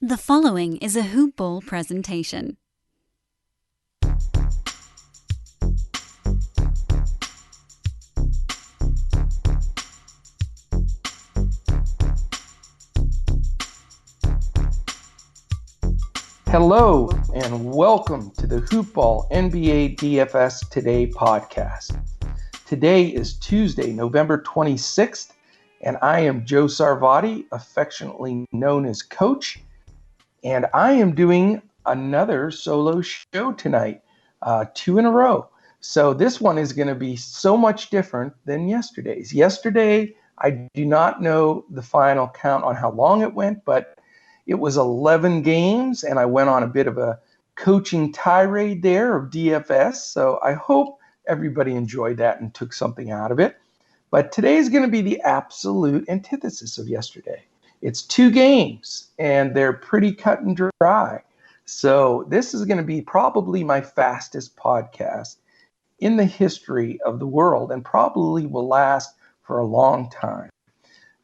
The following is a Hoop Ball presentation. Hello and welcome to the Hoop Ball NBA DFS Today podcast. Today is Tuesday, November 26th, and I am Joe Sarvati, affectionately known as Coach, and I am doing another solo show tonight, 2 in a row. So this one is going to be so much different than yesterday's. Yesterday, I do not know the final count on how long it went, but it was 11 games, and I went on a bit of a coaching tirade there of DFS. So I hope everybody enjoyed that and took something out of it. But today is going to be the absolute antithesis of yesterday. It's 2 games, and they're pretty cut and dry. So this is going to be probably my fastest podcast in the history of the world, and probably will last for a long time,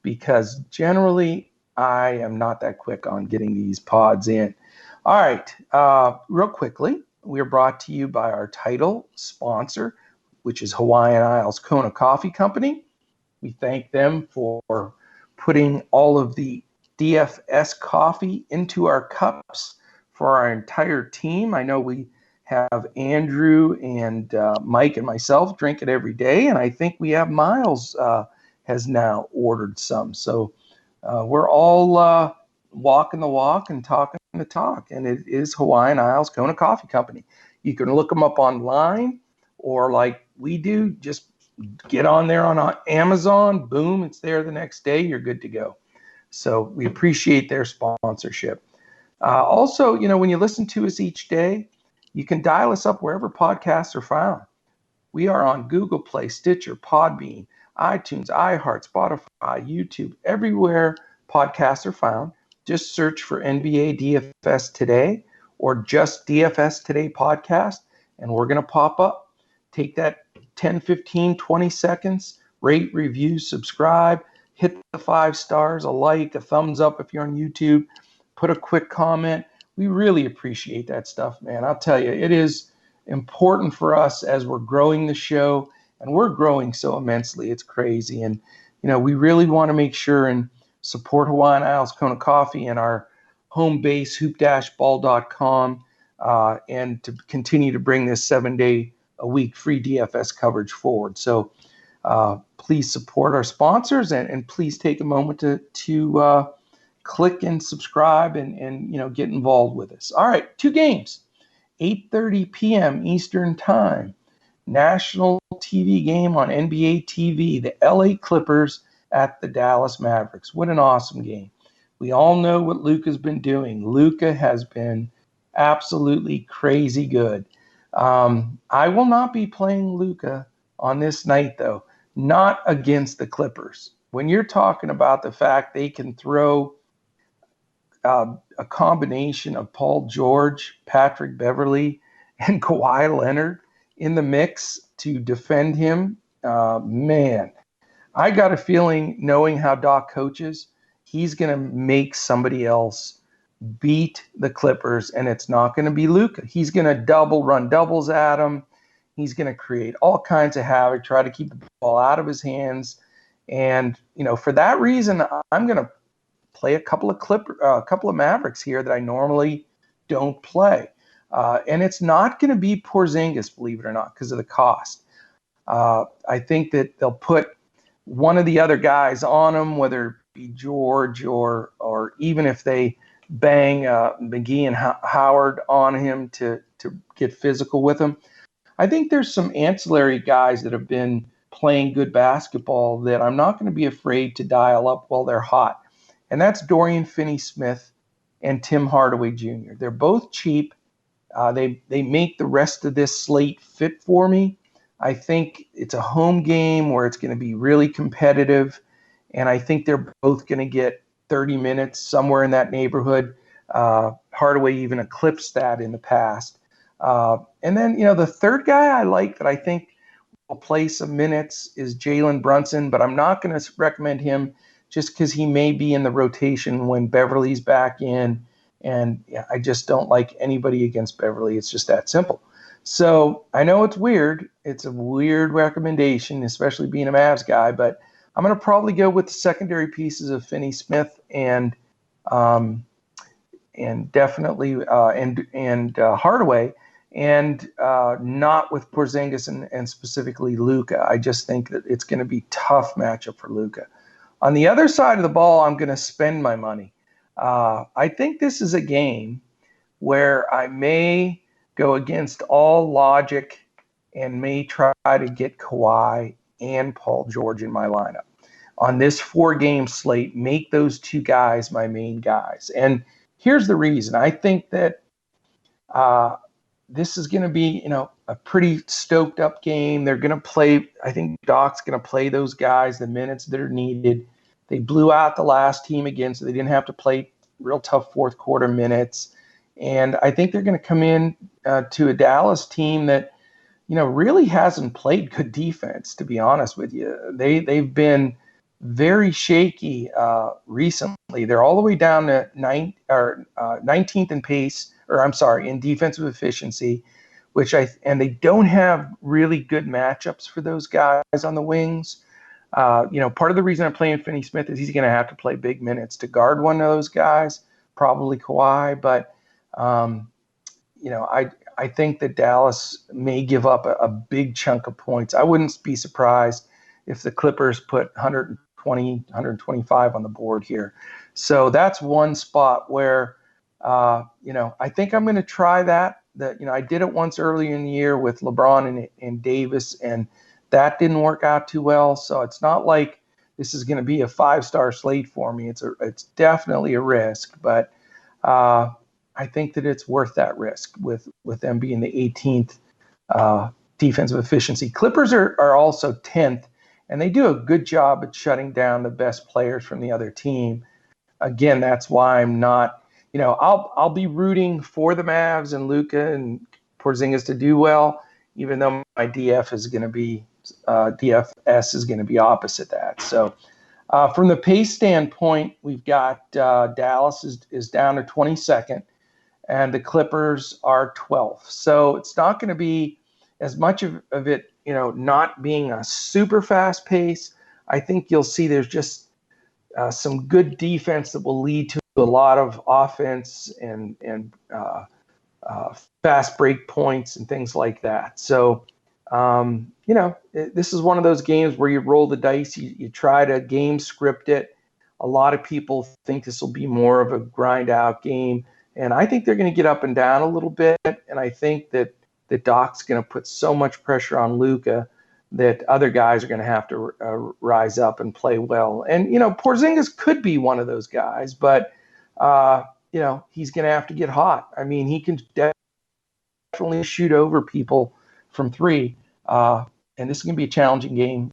because generally I am not that quick on getting these pods in. All right, real quickly, we're brought to you by our title sponsor, which is Hawaiian Isles Kona Coffee Company. We thank them for putting all of the DFS coffee into our cups for our entire team. I know we have Andrew and Mike and myself drink it every day, and I think we have Miles has now ordered some. So we're all walking the walk and talking the talk, and it is Hawaiian Isles Kona Coffee Company. You can look them up online, or like we do, just get on there on Amazon. Boom, it's there the next day. You're good to go. So we appreciate their sponsorship. Also, when you listen to us each day, you can dial us up wherever podcasts are found. We are on Google Play, Stitcher, Podbean, iTunes, iHeart, Spotify, YouTube, everywhere podcasts are found. Just search for NBA DFS Today or just DFS Today podcast, and we're going to pop up. Take that 10, 15, 20 seconds, rate, review, subscribe, hit the 5 stars, a like, a thumbs up if you're on YouTube, put a quick comment. We really appreciate that stuff, man. I'll tell you, it is important for us as we're growing the show, and we're growing so immensely. It's crazy. And, we really want to make sure and support Hawaiian Isles Kona Coffee and our home base, hoop-ball.com, and to continue to bring this 7-day-a-week free DFS coverage forward. So please support our sponsors, and please take a moment to click and subscribe and get involved with us. All right, 2 games, 8:30 p.m. Eastern Time. National TV game on NBA TV, the LA Clippers at the Dallas Mavericks. What an awesome game. We all know what Luka's been doing. Luka has been absolutely crazy good. I will not be playing Luka on this night, though, not against the Clippers. When you're talking about the fact they can throw a combination of Paul George, Patrick Beverley, and Kawhi Leonard in the mix to defend him, man, I got a feeling, knowing how Doc coaches, he's going to make somebody else beat the Clippers, and it's not going to be Luka. He's going to run doubles at him. He's going to create all kinds of havoc, try to keep the ball out of his hands. And, for that reason, I'm going to play a couple of Mavericks here that I normally don't play. And it's not going to be Porzingis, believe it or not, because of the cost. I think that they'll put one of the other guys on him, whether it be George or even if they bang McGee and Howard on him to get physical with him. I think there's some ancillary guys that have been playing good basketball that I'm not going to be afraid to dial up while they're hot. And that's Dorian Finney-Smith and Tim Hardaway Jr. They're both cheap. They make the rest of this slate fit for me. I think it's a home game where it's going to be really competitive, and I think they're both going to get 30 minutes, somewhere in that neighborhood. Hardaway even eclipsed that in the past. And then, the third guy I like that I think will play some minutes is Jalen Brunson, but I'm not going to recommend him just because he may be in the rotation when Beverly's back in And yeah, I just don't like anybody against Beverly. It's just that simple. So I know it's weird. It's a weird recommendation, especially being a Mavs guy, but I'm going to probably go with the secondary pieces of Finney-Smith um, and definitely Hardaway, and not with Porzingis and specifically Luka. I just think that it's going to be a tough matchup for Luka. On the other side of the ball, I'm going to spend my money. I think this is a game where I may go against all logic and may try to get Kawhi and Paul George in my lineup. On this 4-game slate, make those two guys my main guys. And here's the reason. I think that this is going to be, a pretty stoked up game. They're going to play, I think Doc's going to play those guys the minutes that are needed. They blew out the last team again, so they didn't have to play real tough fourth quarter minutes. And I think they're going to come in to a Dallas team that, really hasn't played good defense, to be honest with you. They've been very shaky recently. They're all the way down to 19th in pace, in defensive efficiency, and they don't have really good matchups for those guys on the wings. Part of the reason I'm playing Finney-Smith is he's going to have to play big minutes to guard one of those guys, probably Kawhi. But, I think that Dallas may give up a big chunk of points. I wouldn't be surprised if the Clippers put 120, 125 on the board here. So that's one spot where, I think I'm going to try that. I did it once earlier in the year with LeBron and Davis, and that didn't work out too well. So it's not like this is going to be a 5-star slate for me. It's definitely a risk, but I think that it's worth that risk with them being the 18th defensive efficiency. Clippers are also 10th, and they do a good job at shutting down the best players from the other team. Again, that's why I'm not, I'll be rooting for the Mavs and Luka and Porzingis to do well, even though my DFS is going to be opposite that. So from the pace standpoint, we've got Dallas is down to 22nd, and the Clippers are 12th. So it's not going to be as much of it, not being a super fast pace. I think you'll see there's just some good defense that will lead to a lot of offense and fast break points and things like that. So, this is one of those games where you roll the dice, you try to game script it. A lot of people think this will be more of a grind out game. And I think they're going to get up and down a little bit. And I think that Doc's going to put so much pressure on Luka that other guys are going to have to rise up and play well. And, Porzingis could be one of those guys, but, he's going to have to get hot. I mean, he can definitely shoot over people from three. And this is going to be a challenging game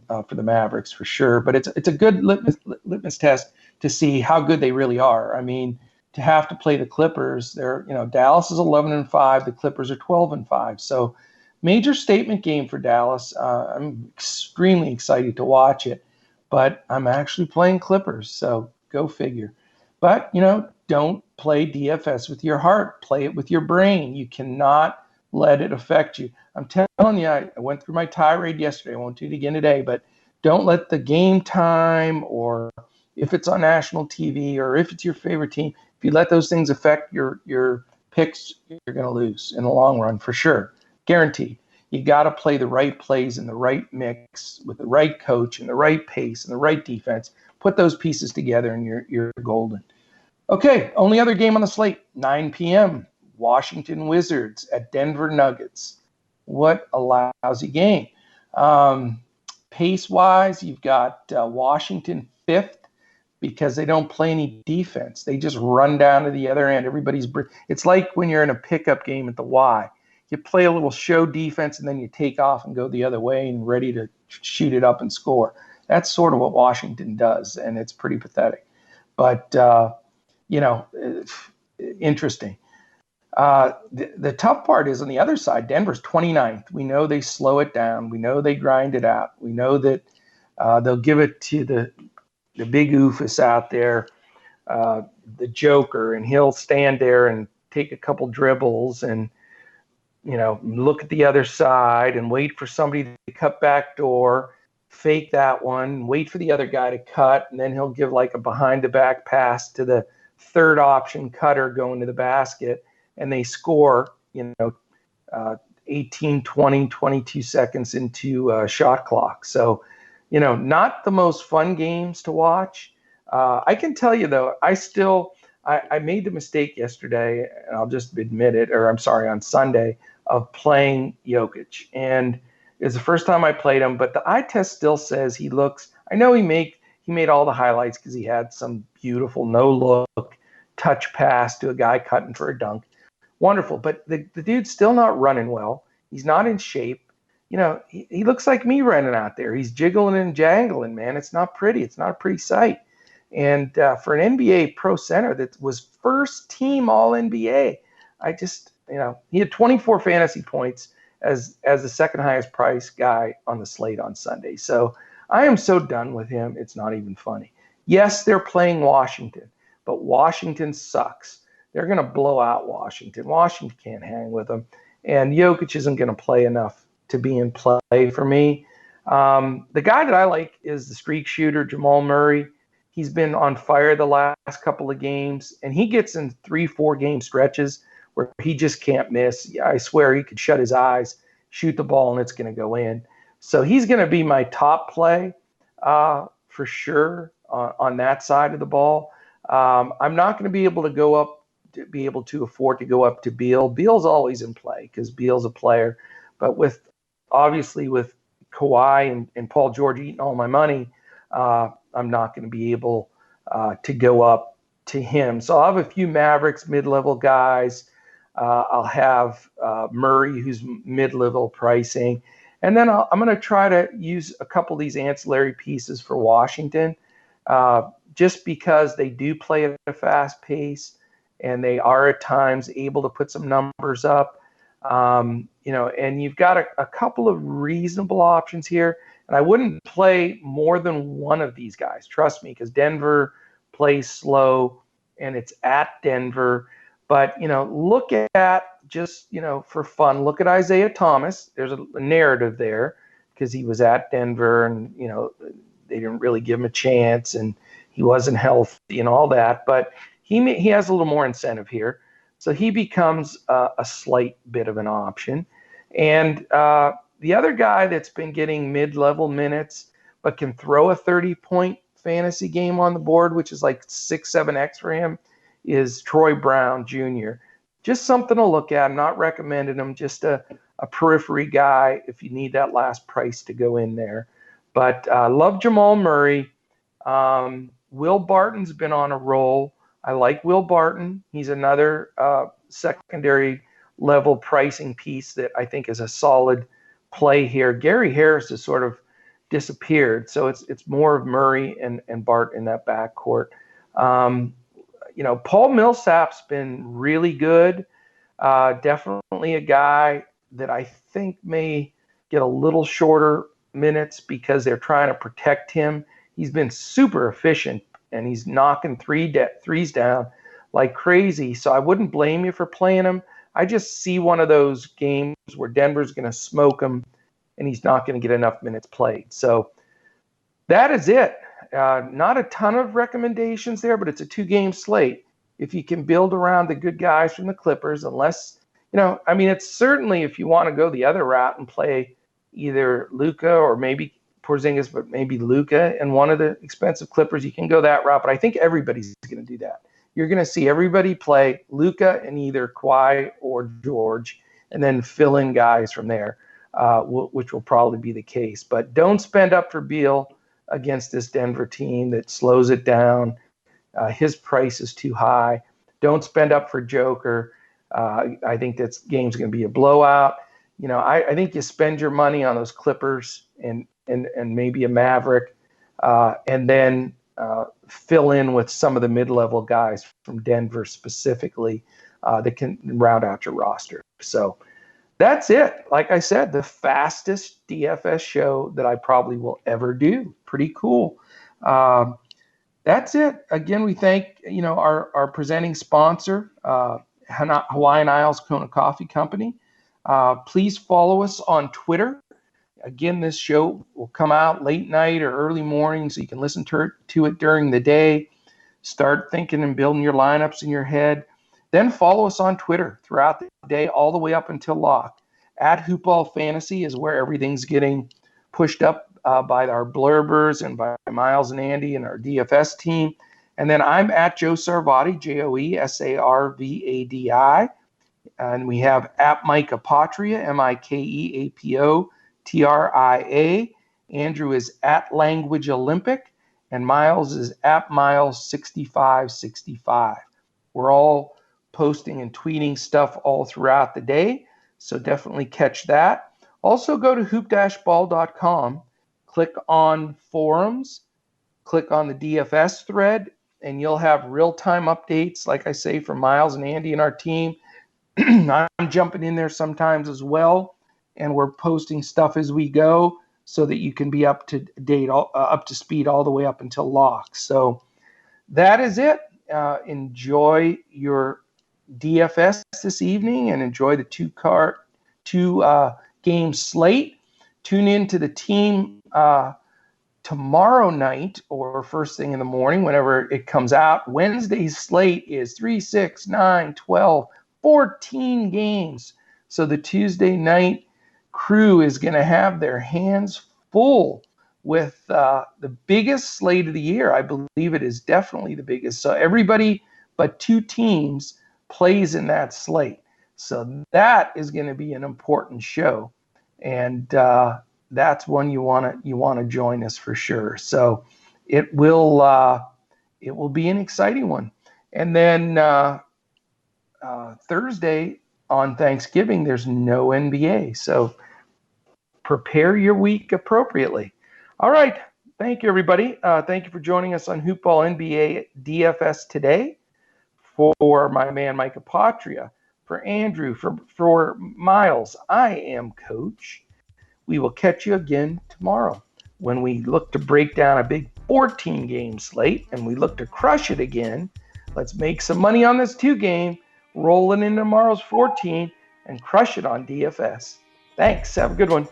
for the Mavericks for sure. But it's a good litmus test to see how good they really are. I mean, to have to play the Clippers, Dallas is 11-5, the Clippers are 12-5. So major statement game for Dallas. I'm extremely excited to watch it, but I'm actually playing Clippers, so go figure. But, don't play DFS with your heart. Play it with your brain. You cannot let it affect you. I'm telling you, I went through my tirade yesterday. I won't do it again today, but don't let the game time or if it's on national TV or if it's your favorite team, if you let those things affect your picks, you're going to lose in the long run for sure. Guaranteed. You got to play the right plays in the right mix with the right coach and the right pace and the right defense. Put those pieces together and you're golden. Okay, only other game on the slate, 9 p.m., Washington Wizards at Denver Nuggets. What a lousy game. Pace-wise, you've got Washington 5th because they don't play any defense. They just run down to the other end. It's like when you're in a pickup game at the Y. You play a little show defense and then you take off and go the other way and ready to shoot it up and score. That's sort of what Washington does, and it's pretty pathetic. But, interesting. The tough part is on the other side, Denver's 29th. We know they slow it down. We know they grind it out. We know that they'll give it to the big oofus out there. the Joker, and he'll stand there and take a couple dribbles and, look at the other side and wait for somebody to cut back door, fake that one, wait for the other guy to cut, and then he'll give like a behind the back pass to the third option cutter going to the basket, and they score, 18, 20, 22 seconds into shot clock. So, not the most fun games to watch. I can tell you, though, I made the mistake yesterday, and I'll just admit it, or I'm sorry, on Sunday, of playing Jokic. And it's the first time I played him, but the eye test still says I know he made all the highlights because he had some beautiful no-look touch pass to a guy cutting for a dunk. Wonderful, but the dude's still not running well. He's not in shape. He looks like me running out there. He's jiggling and jangling, man. It's not pretty. It's not a pretty sight. And for an NBA pro center that was first team All NBA, he had 24 fantasy points as the second highest price guy on the slate on Sunday. So I am so done with him. It's not even funny. Yes, they're playing Washington, but Washington sucks. They're going to blow out Washington. Washington can't hang with them. And Jokic isn't going to play enough to be in play for me. The guy that I like is the streak shooter, Jamal Murray. He's been on fire the last couple of games, and he gets in 3-4 game stretches where he just can't miss. I swear he could shut his eyes, shoot the ball, and it's going to go in. So he's going to be my top play for sure on that side of the ball. I'm not going to be able to afford to go up to Beal. Beal's always in play because Beal's a player. But obviously with Kawhi and Paul George eating all my money, I'm not going to be able to go up to him. So I'll have a few Mavericks mid-level guys. I'll have Murray, who's mid-level pricing. And then I'm going to try to use a couple of these ancillary pieces for Washington just because they do play at a fast pace and they are at times able to put some numbers up. And you've got a couple of reasonable options here. And I wouldn't play more than one of these guys, trust me, because Denver plays slow and it's at Denver. But, look at just, for fun, look at Isaiah Thomas. There's a narrative there because he was at Denver and, they didn't really give him a chance and he wasn't healthy and all that. But he has a little more incentive here. So he becomes a slight bit of an option. And the other guy that's been getting mid-level minutes but can throw a 30-point fantasy game on the board, which is like 6-7x for him, is Troy Brown Jr. Just something to look at. I'm not recommending him, just a periphery guy if you need that last price to go in there. But I love Jamal Murray. Will Barton's been on a roll. I like Will Barton. He's another secondary level pricing piece that I think is a solid play here. Gary Harris has sort of disappeared, so it's more of Murray and Bart in that backcourt. Paul Millsap's been really good. Definitely a guy that I think may get a little shorter minutes because they're trying to protect him. He's been super efficient, and he's knocking threes down like crazy. So I wouldn't blame you for playing him. I just see one of those games where Denver's going to smoke him, and he's not going to get enough minutes played. So that is it. Not a ton of recommendations there, but it's a 2-game slate. If you can build around the good guys from the Clippers, unless, it's certainly if you want to go the other route and play either Luka or maybe Porzingis, but maybe Luka and one of the expensive Clippers, you can go that route. But I think everybody's going to do that. You're going to see everybody play Luka and either Kawhi or George and then fill in guys from there, which will probably be the case. But don't spend up for Beal against this Denver team that slows it down. His price is too high. Don't spend up for Joker. I think that game's going to be a blowout. I think you spend your money on those Clippers and maybe a Maverick, and then fill in with some of the mid-level guys from Denver specifically that can round out your roster. So that's it. Like I said, the fastest DFS show that I probably will ever do. Pretty cool. that's it. Again, we thank our presenting sponsor, Hawaiian Isles Kona Coffee Company. Please follow us on Twitter. Again, this show will come out late night or early morning, so you can listen to it during the day. Start thinking and building your lineups in your head. Then follow us on Twitter throughout the day, all the way up until lock. At Hoopball Fantasy is where everything's getting pushed up by our blurbers and by Miles and Andy and our DFS team. And then I'm at Joe Sarvadi, JoeSarvadi. And we have at Mike Apotria, MikeApotria. Andrew is at Language Olympic. And Miles is at Miles6565. We're all posting and tweeting stuff all throughout the day, so definitely catch that. Also go to hoop-ball.com, click on forums, click on the DFS thread, and you'll have real-time updates, like I say, from Miles and Andy and our team. I'm jumping in there sometimes as well, and we're posting stuff as we go so that you can be up to date, up to speed all the way up until lock. So that is it. Enjoy your DFS this evening and enjoy the two game slate. Tune in to the team tomorrow night or first thing in the morning, whenever it comes out. Wednesday's slate is 3, 6, 9, 12, 14 games. So the Tuesday night crew is going to have their hands full with the biggest slate of the year. I believe it is definitely the biggest. So everybody but two teams plays in that slate. So that is going to be an important show. And that's one you want to join us for sure. So it will be an exciting one. And then Thursday on Thanksgiving, there's no NBA. So prepare your week appropriately. All right. Thank you, everybody. Thank you for joining us on Hoopball NBA DFS today. For my man, Mike Apotria, for Andrew, for Miles, I am Coach. We will catch you again tomorrow when we look to break down a big 14-game slate and we look to crush it again. Let's make some money on this 2-game, roll it into tomorrow's 14, and crush it on DFS. Thanks. Have a good one.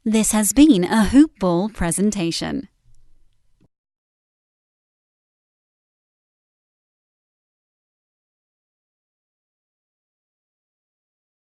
This has been a Hoop Ball presentation.